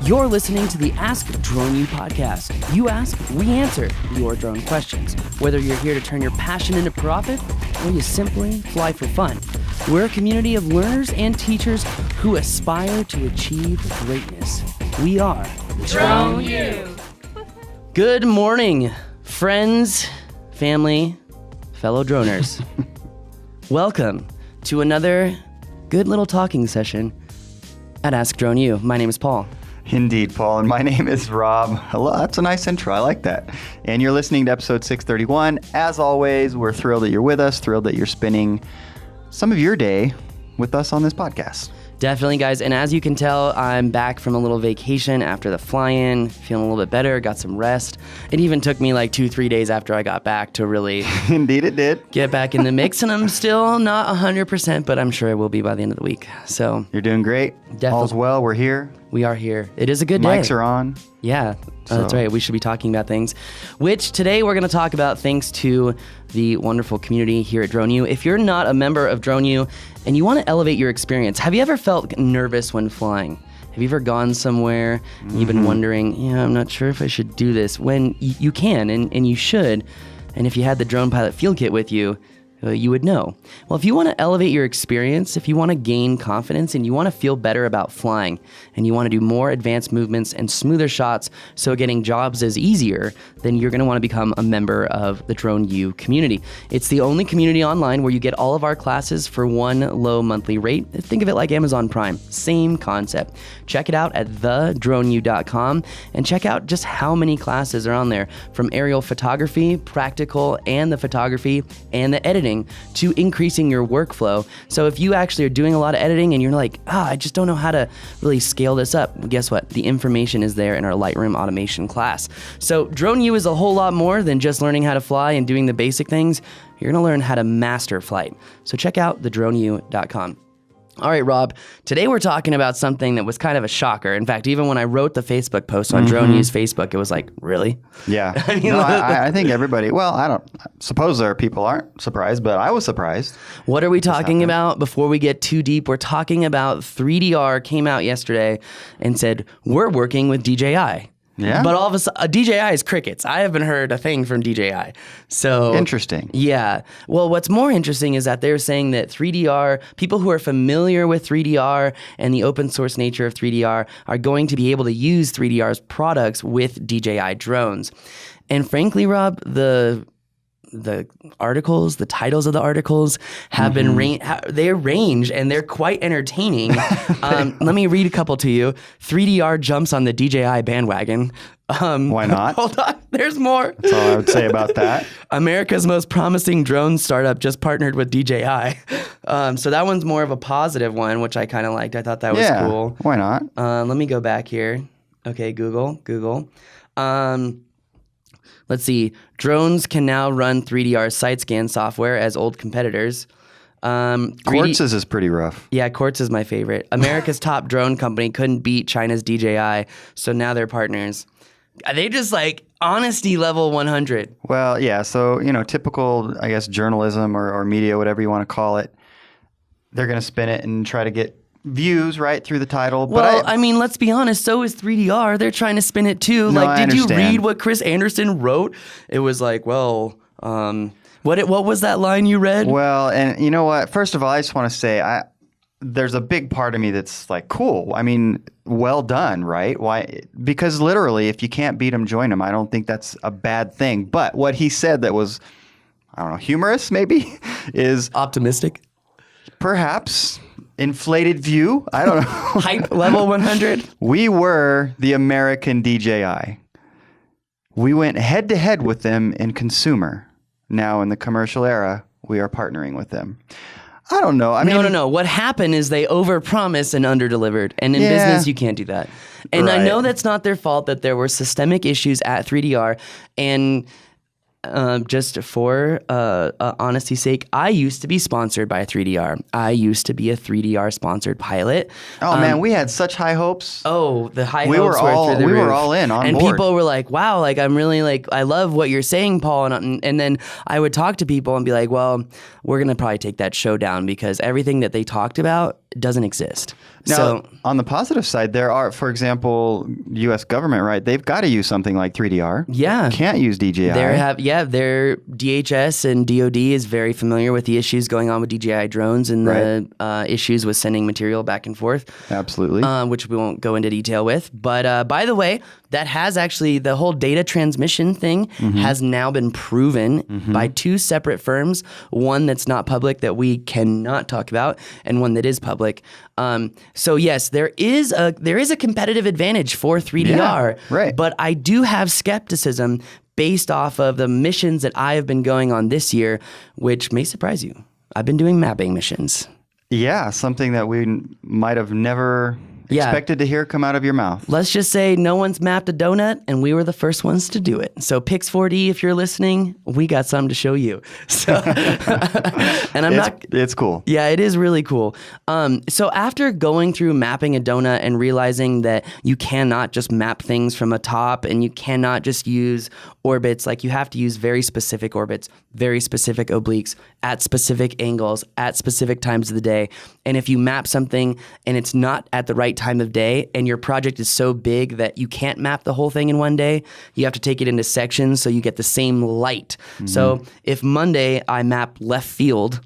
You're listening to the Ask Drone U podcast. You ask, we answer your drone questions. Whether you're here to turn your passion into profit or you simply fly for fun. We're a community of learners and teachers who aspire to achieve greatness. We are Drone U. Good morning, friends, family, fellow droners. Welcome to another good little talking session at Ask Drone U. My name is Paul. Indeed, Paul, and my name is Rob. Hello, that's a nice intro. I like that. And you're listening to episode 631. As always, we're thrilled that you're with us, thrilled that you're spending some of your day with us on this podcast. Definitely, guys. And as you can tell, I'm back from a little vacation after the fly-in, feeling a little bit better, got some rest. It even took me like 2-3 days after I got back to really Indeed, it did. get back in the mix. And I'm still not 100%, but I'm sure I will be by the end of the week. So You're doing great. Definitely. All's well. We're here. we are here. It is a good day. Mics are on. Yeah, that's So- right. We should be talking about things, which today we're going to talk about thanks to the wonderful community here at Drone U. If you're not a member of Drone U and you want to elevate your experience, have you ever felt nervous when flying? Have you ever gone somewhere and you've been wondering, I'm not sure if I should do this, when you can and you should. And if you had the Drone Pilot Field Kit with you, you would know. Well, if you want to elevate your experience, if you want to gain confidence and you want to feel better about flying and you want to do more advanced movements and smoother shots so getting jobs is easier, then you're going to want to become a member of the Drone U community. It's the only community online where you get all of our classes for one low monthly rate. Think of it like Amazon Prime. Same concept. Check it out at thedroneu.com and check out just how many classes are on there, from aerial photography, practical, and the photography and the editing, to increasing your workflow. So if you actually are doing a lot of editing and you're like, I just don't know how to really scale this up, well, guess what? The information is there in our Lightroom automation class. So Drone U is a whole lot more than just learning how to fly and doing the basic things. You're going to learn how to master flight. So check out thedroneu.com. All right, Rob, today we're talking about something that was kind of a shocker. In fact, even when I wrote the Facebook post on Drone U's Facebook, it was like, really? Yeah. mean, I think everybody, I suppose there are people aren't surprised, but I was surprised. What are we talking about? Before we get too deep, we're talking about 3DR came out yesterday and said, we're working with DJI. Yeah. But all of a sudden, DJI is crickets. I haven't heard a thing from DJI. So Interesting. Yeah. Well, what's more interesting is that they're saying that 3DR, people who are familiar with 3DR and the open source nature of 3DR are going to be able to use 3DR's products with DJI drones. And frankly, Rob, the articles, the titles of the articles have been they range and they're quite entertaining. Let me read a couple to you. 3DR jumps on the DJI bandwagon. Why not? Hold on, there's more. That's all I would say about that. America's most promising drone startup just partnered with DJI. So that one's more of a positive one, which I kind of liked. I thought that was cool. Why not? Let me go back here. Okay, Google. Let's see. Drones can now run 3DR side scan software as old competitors. Quartz's is pretty rough. Yeah, Quartz is my favorite. America's top drone company couldn't beat China's DJI, so now they're partners. They just like honesty level 100. Well, yeah. So, typical, I guess, journalism or media, whatever you want to call it, they're going to spin it and try to get views right through the title. Well, I mean, let's be honest. So is 3DR. They're trying to spin it too. No, like, I did you understand. read what Chris Anderson wrote? It was like, what was that line you read? Well, and you know what? First of all, I just want to say there's a big part of me that's like, cool. I mean, well done, right? Why? Because literally, if you can't beat them, join them. I don't think that's a bad thing. But what he said that was, I don't know, humorous maybe, is Optimistic. perhaps inflated view. I don't know. Hype level 100. We were the American DJI. We went head to head with them in consumer. Now in the commercial era, we are partnering with them. I don't know. No. What happened is they overpromised and underdelivered. And in business, you can't do that. And I Right. know that's not their fault, that there were systemic issues at 3DR. And just for honesty's sake, I used to be sponsored by 3DR. I used to be a 3DR sponsored pilot. Oh man, we had such high hopes. Oh, the high We hopes were were all- through the we roof. were all in, on and board. people were like, "Wow, like I'm really like I love what you're saying, Paul." And then I would talk to people and be like, "Well, we're gonna probably take that show down because everything that they talked about doesn't exist. Now, So on the positive side, there are, for example, U.S. government, right? They've got to use something like 3DR. yeah. Can't use DJI. Their DHS and DoD is very familiar with the issues going on with DJI drones and the issues with sending material back and forth. Absolutely. Which we won't go into detail with. But by the way, that has actually, the whole data transmission thing has now been proven by two separate firms, one that's not public that we cannot talk about, and one that is public. So yes, there is a competitive advantage for 3DR, Yeah, right. but I do have skepticism based off of the missions that I have been going on this year, which may surprise you. I've been doing mapping missions. Yeah, something that we might have never expected to hear come out of your mouth. Let's just say no one's mapped a donut, and we were the first ones to do it. So Pix4D, if you're listening, we got something to show you. So, and It's cool. Yeah, it is really cool. So after going through mapping a donut and realizing that you cannot just map things from a top, and you cannot just use orbits, like you have to use very specific orbits, very specific obliques, at specific angles, at specific times of the day. And if you map something and it's not at the right time of day, and your project is so big that you can't map the whole thing in one day, you have to take it into sections so you get the same light. So if Monday I map left field,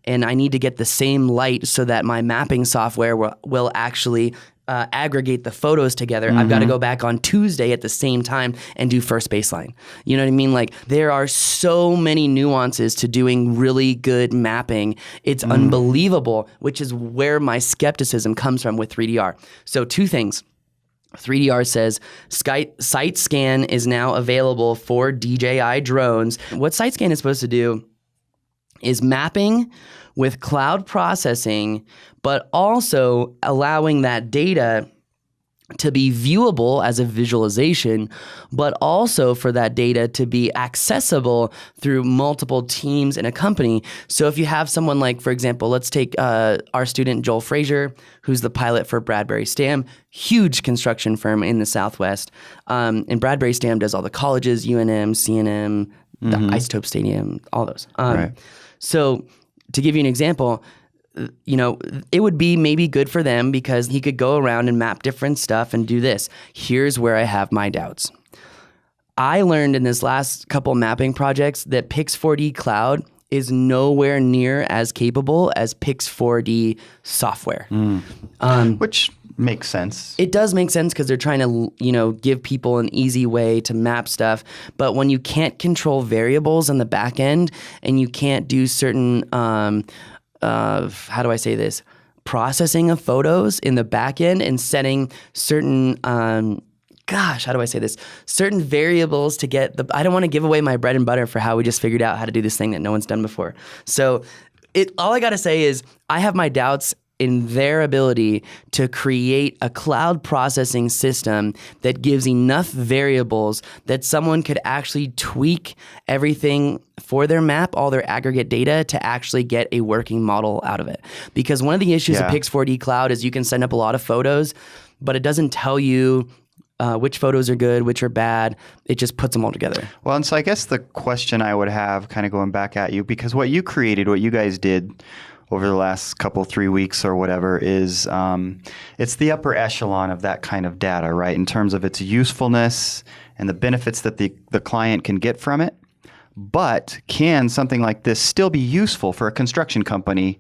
and I need to get the same light so that my mapping software will actually aggregate the photos together, I've got to go back on Tuesday at the same time and do first baseline. You know what I mean? Like, there are so many nuances to doing really good mapping. It's unbelievable, which is where my skepticism comes from with 3DR. So two things. 3DR says SiteScan is now available for DJI drones. What SiteScan is supposed to do is mapping with cloud processing, but also allowing that data to be viewable as a visualization, but also for that data to be accessible through multiple teams in a company. So if you have someone like, for example, let's take our student Joel Frazier, who's the pilot for Bradbury STAM, huge construction firm in the Southwest. And Bradbury STAM does all the colleges, UNM, CNM, the Isotope Stadium, all those. So to give you an example, it would be maybe good for them because he could go around and map different stuff and do this. Here's where I have my doubts. I learned in this last couple mapping projects that Pix4D Cloud is nowhere near as capable as Pix4D software. Which makes sense. It does make sense because they're trying to, give people an easy way to map stuff. But when you can't control variables on the back end and you can't do certain, how do I say this? Processing of photos in the back end and setting certain, how do I say this? Certain variables to get I don't want to give away my bread and butter for how we just figured out how to do this thing that no one's done before. So all I got to say is I have my doubts in their ability to create a cloud processing system that gives enough variables that someone could actually tweak everything for their map, all their aggregate data, to actually get a working model out of it. Because one of the issues of Pix4D Cloud is you can send up a lot of photos, but it doesn't tell you which photos are good, which are bad. It just puts them all together. Well, and so I guess the question I would have, kind of going back at you, because what you created, what you guys did over the last 3 weeks or whatever is it's the upper echelon of that kind of data, right? In terms of its usefulness and the benefits that the client can get from it. But can something like this still be useful for a construction company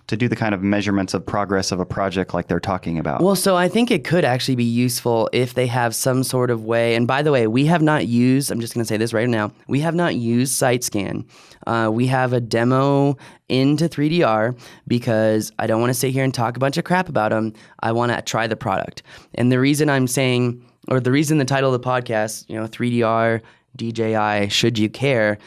to do the kind of measurements of progress of a project like they're talking about? Well, so I think it could actually be useful if they have some sort of way. And by the way, we have not used, I'm just going to say this right now, we have not used SiteScan. We have a demo into 3DR because I don't want to sit here and talk a bunch of crap about them. I want to try the product. And the reason I'm saying, or the reason the title of the podcast, 3DR, DJI, should you care?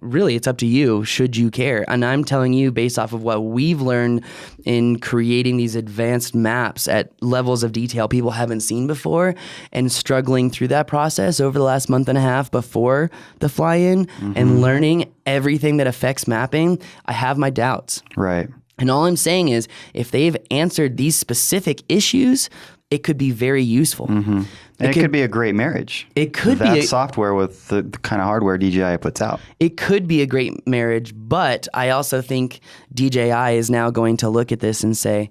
Really, it's up to you. Should you care? And I'm telling you, based off of what we've learned in creating these advanced maps at levels of detail people haven't seen before, and struggling through that process over the last month and a half before the fly-in, and learning everything that affects mapping, I have my doubts. Right. And all I'm saying is, if they've answered these specific issues, it could be very useful. And it could be a great marriage. It could that be software with the kind of hardware DJI puts out. It could be a great marriage, but I also think DJI is now going to look at this and say,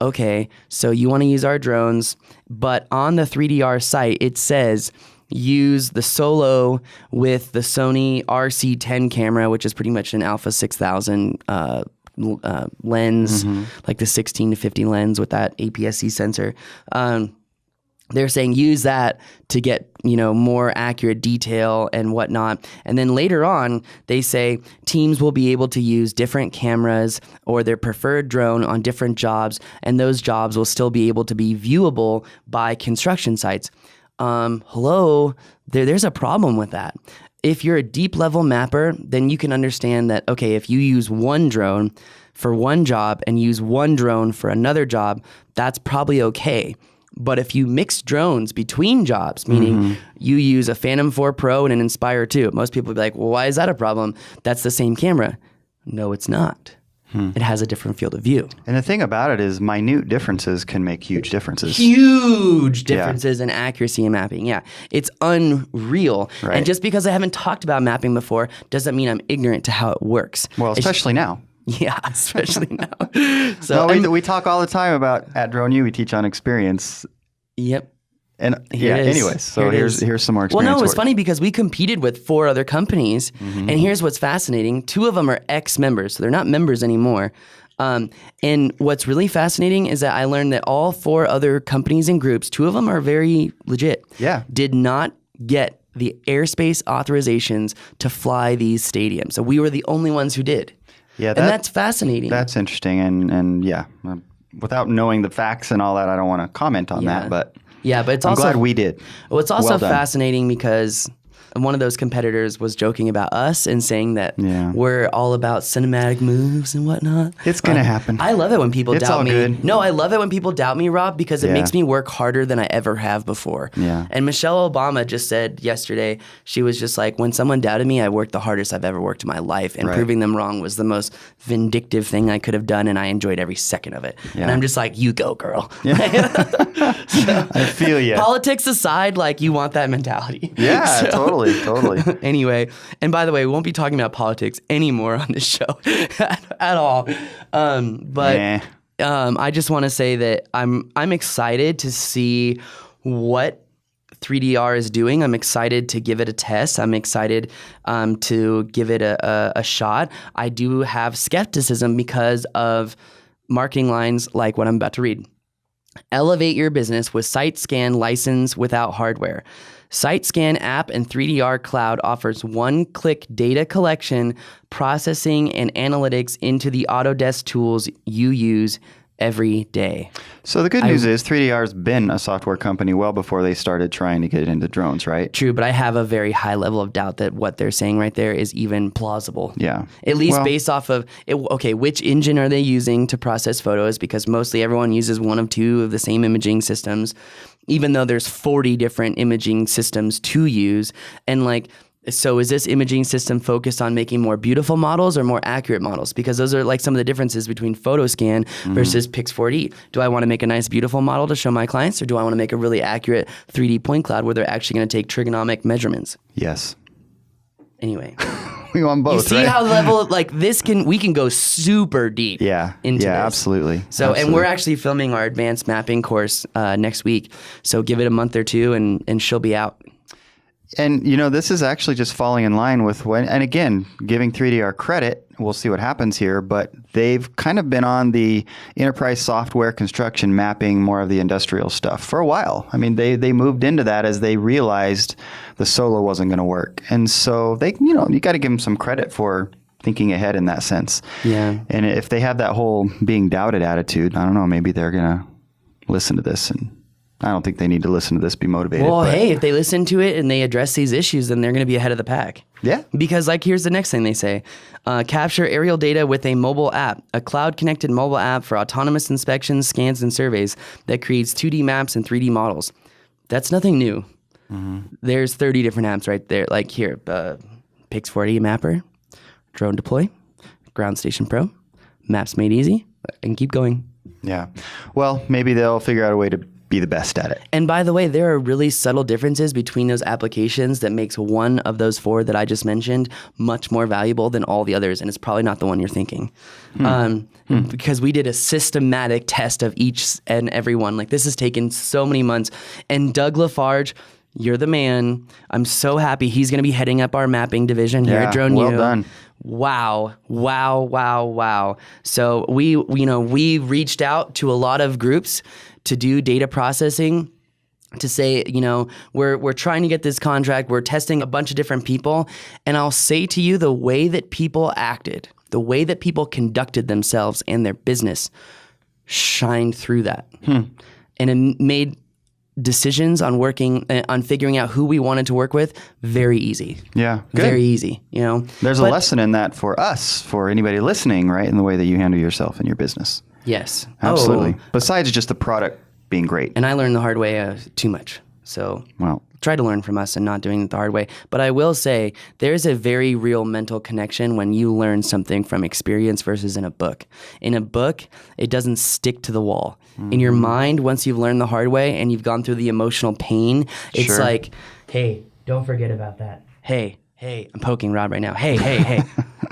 okay, so you want to use our drones, but on the 3DR site, it says use the Solo with the Sony RC10 camera, which is pretty much an Alpha 6000 lens, like the 16 to 50 lens with that APS-C sensor. They're saying use that to get, more accurate detail and whatnot. And then later on, they say teams will be able to use different cameras or their preferred drone on different jobs, and those jobs will still be able to be viewable by construction sites. There's a problem with that. If you're a deep level mapper, then you can understand that, okay, if you use one drone for one job and use one drone for another job, that's probably okay. But if you mix drones between jobs, meaning you use a Phantom 4 Pro and an Inspire 2, most people will be like, well, why is that a problem? That's the same camera. No, it's not. It has a different field of view. And the thing about it is minute differences can make huge differences. Huge differences in accuracy and mapping. Yeah, it's unreal. Right. And just because I haven't talked about mapping before doesn't mean I'm ignorant to how it works. Well, especially now. Yeah, especially now. So we talk all the time about at Drone U, we teach on experience. Yep. And anyways, so here's some more experience. Well, no, it's work. funny because we competed with 4 other companies, and here's what's fascinating. 2 of them are ex-members, so they're not members anymore. And what's really fascinating is that I learned that all 4 other companies and groups, 2 of them are very legit, did not get the airspace authorizations to fly these stadiums. So we were the only ones who did. Yeah, and that's fascinating. That's interesting, and without knowing the facts and all that, I don't want to comment on that, but it's I'm also glad we did. Well, it's also Well done. fascinating because one of those competitors was joking about us and saying that we're all about cinematic moves and whatnot. It's gonna happen. I love it when people It's doubt all me. good. No, I love it when people doubt me, Rob, because it Yeah. makes me work harder than I ever have before. Yeah. And Michelle Obama just said yesterday, she was just like, when someone doubted me, I worked the hardest I've ever worked in my life, and Right. proving them wrong was the most vindictive thing I could have done, and I enjoyed every second of it. And I'm just like, you go, girl. I feel you. Politics aside, like, you want that mentality. Yeah, So- totally. Anyway, and by the way, we won't be talking about politics anymore on this show at all. But I just want to say that I'm excited to see what 3DR is doing. I'm excited to give it a test. I'm excited to give it a shot. I do have skepticism because of marketing lines like what I'm about to read. Elevate your business with SiteScan license without hardware. SiteScan app and 3DR Cloud offers one-click data collection, processing, and analytics into the Autodesk tools you use every day. So the good news is 3DR's been a software company well before they started trying to get into drones, right? True, but I have a very high level of doubt that what they're saying right there is even plausible. Yeah. At least Well- based off of, which engine are they using to process photos? Because mostly everyone uses one of 2 of the same imaging systems, even though there's 40 different imaging systems to use. And so is this imaging system focused on making more beautiful models or more accurate models? Because those are like some of the differences between PhotoScan versus Pix4D. Do I want to make a nice, beautiful model to show my clients, or do I want to make a really accurate 3D point cloud where they're actually going to take trigonomic measurements? Yes. Anyway, We want both, you see right? how level we can go super deep. Yeah. into Yeah, this. absolutely. So, and Absolutely. we're actually filming our advanced mapping course next week. So give it a month or 2, and she'll be out. And this is actually just falling in line with and again, giving 3DR credit, we'll see what happens here, but they've kind of been on the enterprise software construction mapping, more of the industrial stuff for a while. I mean, they moved into that as they realized the Solo wasn't going to work. And so they, you got to give them some credit for thinking ahead in that sense. Yeah. And if they have that whole being doubted attitude, I don't know, maybe they're going to listen to this, and I don't think they need to listen to this, be motivated. Well, but hey, if they listen to it and they address these issues, then they're going to be ahead of the pack. Yeah. Because here's the next thing they say. Capture aerial data with a mobile app, a cloud-connected mobile app for autonomous inspections, scans, and surveys that creates 2D maps and 3D models. That's nothing new. There's 30 different apps right there. Like here, Pix4D Mapper, Drone Deploy, Ground Station Pro, Maps Made Easy, and keep going. Yeah. Well, maybe they'll figure out a way to be the best at it. And by the way, there are really subtle differences between those applications that makes one of those four that I just mentioned much more valuable than all the others. And it's probably not the one you're thinking. Because we did a systematic test of each and every one. Like, this has taken so many months. And Doug Lafarge, you're the man. I'm so happy he's going to be heading up our mapping division here at Drone well U. done. Wow. So we reached out to a lot of groups to do data processing, to say, we're trying to get this contract. We're testing a bunch of different people. And I'll say to you, the way that people acted, the way that people conducted themselves and their business shined through that. And it made decisions on figuring out who we wanted to work with very easy. Yeah, good. Very easy, There's a lesson in that for us, for anybody listening, right? In the way that you handle yourself in your business. Yes. Absolutely. Besides just the product being great. And I learned the hard way too much. So try to learn from us and not doing it the hard way. But I will say there's a very real mental connection when you learn something from experience versus in a book. In a book, it doesn't stick to the wall. In your mind, once you've learned the hard way and you've gone through the emotional pain, it's like, hey, don't forget about that. Hey, I'm poking Rob right now. Hey.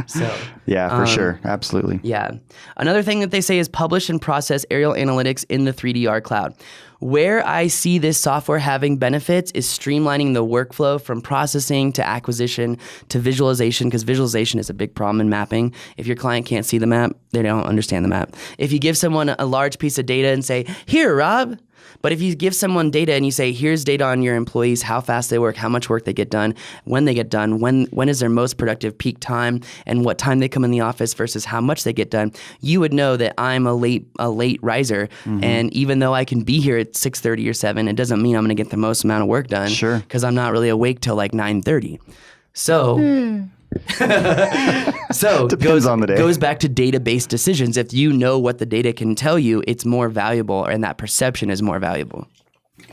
So yeah, for sure. Absolutely. Yeah. Another thing that they say is publish and process aerial analytics in the 3DR cloud. Where I see this software having benefits is streamlining the workflow from processing to acquisition to visualization, because visualization is a big problem in mapping. If your client can't see the map, they don't understand the map. If you give someone a large piece of data and say, here, Rob. But if you give someone data and you say, here's data on your employees, how fast they work, how much work they get done, when they get done, when is their most productive peak time, and what time they come in the office versus how much they get done, you would know that I'm a late riser. And even though I can be here at 6:30 or 7, it doesn't mean I'm going to get the most amount of work done. Sure. Because I'm not really awake till like 9:30. So... So Depends on the day. Goes back to data-based decisions. If you know what the data can tell you, it's more valuable, and that perception is more valuable.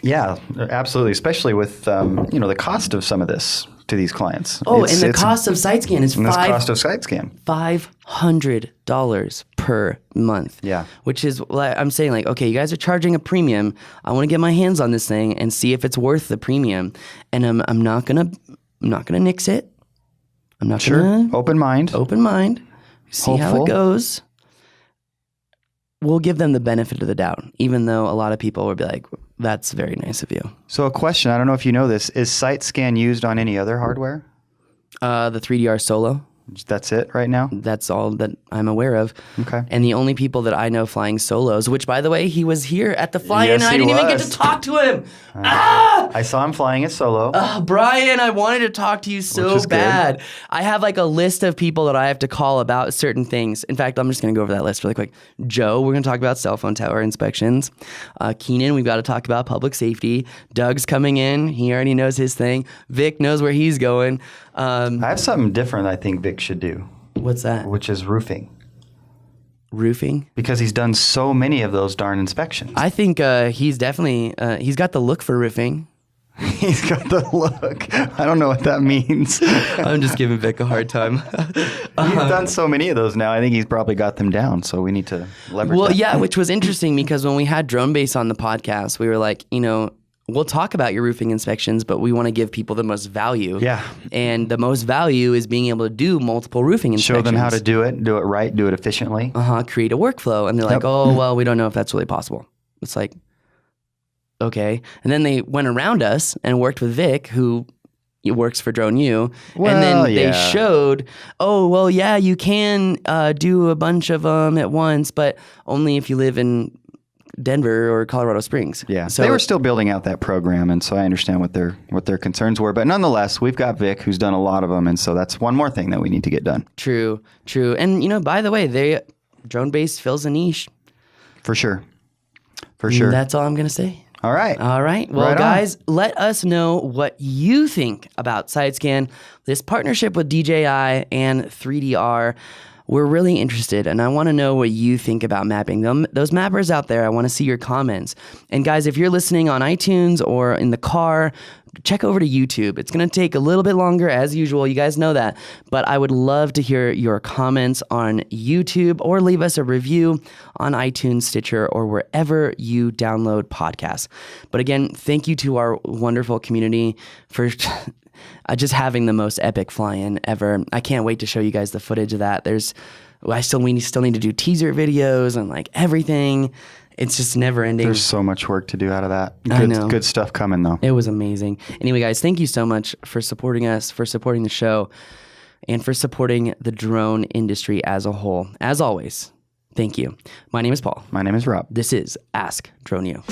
Yeah, absolutely. Especially with the cost of some of this to these clients. And the cost of SiteScan is $500 per month. Yeah. Which is, I'm saying, like, okay, you guys are charging a premium. I want to get my hands on this thing and see if it's worth the premium. And I'm not gonna nix it. I'm not gonna open mind, see how it goes. We'll give them the benefit of the doubt, even though a lot of people will be like, that's very nice of you. So a question, I don't know if you know this, is SiteScan used on any other hardware? The 3DR Solo. That's it right now? That's all that I'm aware of. Okay. And the only people that I know flying solos, which, by the way, he was here at the fly-in. Yes, I didn't even get to talk to him. I saw him flying it solo. Brian, I wanted to talk to you so bad. Good. I have like a list of people that I have to call about certain things. In fact, I'm just going to go over that list really quick. Joe, we're going to talk about cell phone tower inspections. Keenan, we've got to talk about public safety. Doug's coming in. He already knows his thing. Vic knows where he's going. I have something different I think Vic should do. What's that? Which is roofing. Roofing? Because he's done so many of those darn inspections. I think he's definitely, he's got the look for roofing. He's got the look. I don't know what that means. I'm just giving Vic a hard time. He's done so many of those now. I think he's probably got them down. So we need to leverage that. Yeah, which was interesting because when we had Drone Base on the podcast, we were like, we'll talk about your roofing inspections, but we want to give people the most value. Yeah. And the most value is being able to do multiple roofing inspections. Show them how to do it right, do it efficiently. Create a workflow. And they're like, oh, well, we don't know if that's really possible. It's like, okay. And then they went around us and worked with Vic, who works for Drone U. And then they showed, you can do a bunch of them at once, but only if you live in Denver or Colorado Springs. Yeah, so they were still building out that program, and so I understand what their concerns were. But nonetheless, we've got Vic, who's done a lot of them, and so that's one more thing that we need to get done. True. And by the way, Drone Base fills a niche. For sure. That's all I'm gonna say. All right. Well, guys, let us know what you think about SiteScan, this partnership with DJI and 3DR. we're really interested, and I want to know what you think about mapping. Those mappers out there, I want to see your comments. And guys, if you're listening on iTunes or in the car, check over to YouTube. It's going to take a little bit longer as usual. You guys know that. But I would love to hear your comments on YouTube or leave us a review on iTunes, Stitcher, or wherever you download podcasts. But again, thank you to our wonderful community for just having the most epic fly-in ever. I can't wait to show you guys the footage of that. We still need to do teaser videos and like everything. It's just never ending. There's so much work to do out of that. I know. Good stuff coming though. It was amazing. Anyway, guys, thank you so much for supporting us, for supporting the show, and for supporting the drone industry as a whole. As always, thank you. My name is Paul. My name is Rob. This is Ask Drone U.